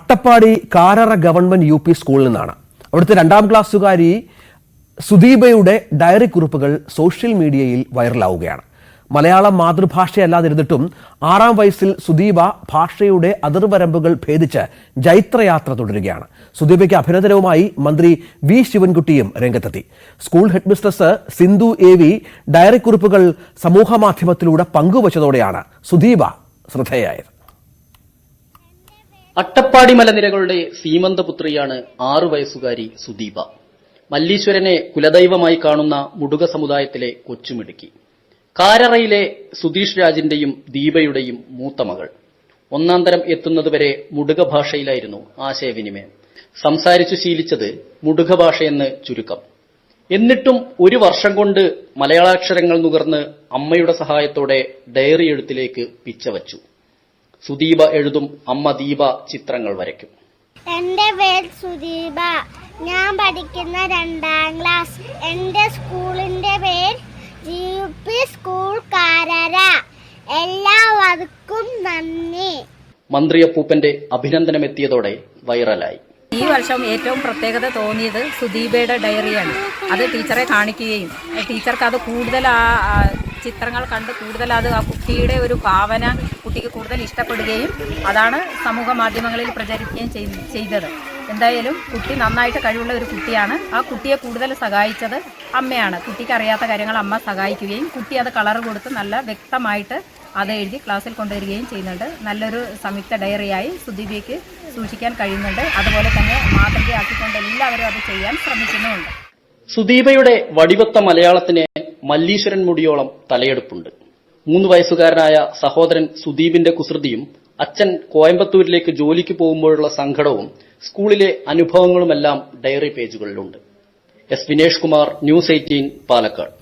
Attappadi കാരറ government U P സ്കൂളിൽ നിന്നാണ്. അവിടുത്തെ 2ാം ക്ലാസ്സുകാരി സുദീപയുടെ ഡയറി കുറിപ്പുകൾ സോഷ്യൽ മീഡിയയിൽ വൈറലാവുകയാണ്. മലയാളം മാതൃഭാഷയല്ലാതിരുന്നിട്ടും 6ാം വയസ്സിൽ സുദീപ ഭാഷയുടെ അതിർവരമ്പുകൾ ഭേദിച്ച് ജൈത്രയാത്ര തുടരുകയാണ്. സുദീപയ്ക്ക് അഭിനന്ദനവുമായി മന്ത്രി വി ശിവൻകുട്ടിയും രംഗത്തെത്തി. School headmistress Sindhu AV diary കുറിപ്പുകൾ സമൂഹമാധ്യമത്തിലൂടെ പങ്കുവച്ചതോടെയാണ് സുദീപ ശ്രദ്ധേയായത്. അട്ടപ്പാടി മലനിരകളുടെ സീമന്തപുത്രിയാണ് 6 വയസ്സുകാരി സുദീപ. മല്ലീശ്വരനെ കുലദൈവമായി കാണുന്ന മുടുക സമുദായത്തിലെ കൊച്ചുമിടുക്കി. കാരറയിലെ സുധീഷ് രാജിന്റെയും ദീപയുടെയും മൂത്ത മകൾ. 1ാം തരം എത്തുന്നതുവരെ മുടുക ഭാഷയിലായിരുന്നു ആശയവിനിമയം. സംസാരിച്ചു ശീലിച്ചത് മുടുക ഭാഷയെന്ന് ചുരുക്കം. എന്നിട്ടും 1 വർഷം കൊണ്ട് മലയാളാക്ഷരങ്ങൾ നുകർന്ന് അമ്മയുടെ സഹായത്തോടെ ഡയറി എഴുത്തിലേക്ക് പിച്ചവച്ചു. സുദീപ എഴുതും, അമ്മ ദീപ ചിത്രങ്ങൾ വരയ്ക്കും. എന്റെ പേര് സുദീപ, ഞാൻ പഠിക്കുന്ന 2ാം ക്ലാസ്. എന്റെ സ്കൂളിന്റെ പേര് GUP സ്കൂൾ കാരറ. എല്ലാവർക്കും നന്ദി. മന്ത്രി അപ്പൂപ്പന്റെ അഭിനന്ദനമെത്തിയതോടെ വൈറലായി. ഈ വർഷം ഏറ്റവും പ്രത്യേകത തോന്നിയത് സുദീപയുടെ ഡയറിയാണ്. അത് ടീച്ചറെ കാണിക്കുകയും ടീച്ചർക്ക് അത് കൂടുതൽ ചിത്രങ്ങൾ കണ്ട് കൂടുതൽ അത് ആ കുട്ടിയുടെ ഒരു ഭാവന കുട്ടിക്ക് കൂടുതൽ ഇഷ്ടപ്പെടുകയും അതാണ് സമൂഹ മാധ്യമങ്ങളിൽ പ്രചരിക്കുകയും ചെയ്തത്. എന്തായാലും കുട്ടി നന്നായിട്ട് കഴിവുള്ള ഒരു കുട്ടിയാണ്. ആ കുട്ടിയെ കൂടുതൽ സഹായിച്ചത് അമ്മയാണ്. കുട്ടിക്ക് അറിയാത്ത കാര്യങ്ങൾ അമ്മ സഹായിക്കുകയും കുട്ടി അത് കളർ കൊടുത്ത് നല്ല വ്യക്തമായിട്ട് അത് എഴുതി ക്ലാസ്സിൽ കൊണ്ടുവരികയും ചെയ്യുന്നുണ്ട്. നല്ലൊരു സംയുക്ത ഡയറിയായി സുദീപയ്ക്ക് സൂക്ഷിക്കാൻ കഴിയുന്നുണ്ട്. അതുപോലെ തന്നെ മാതൃകയാക്കിക്കൊണ്ട് എല്ലാവരും അത് ചെയ്യാൻ ശ്രമിക്കുന്നുമുണ്ട്. സുദീപയുടെ വടിവത്ത മലയാളത്തിന് മല്ലീശ്വരൻ മുടിയോളം തലയെടുപ്പുണ്ട്. 3 വയസ്സുകാരനായ സഹോദരൻ സുദീപിന്റെ കുസൃതിയും അച്ഛൻ കോയമ്പത്തൂരിലേക്ക് ജോലിക്ക് പോകുമ്പോഴുള്ള സങ്കടവും സ്കൂളിലെ അനുഭവങ്ങളുമെല്ലാം ഡയറി പേജുകളിലുണ്ട്. S. വിനേഷ് കുമാർ, News 18, പാലക്കാട്.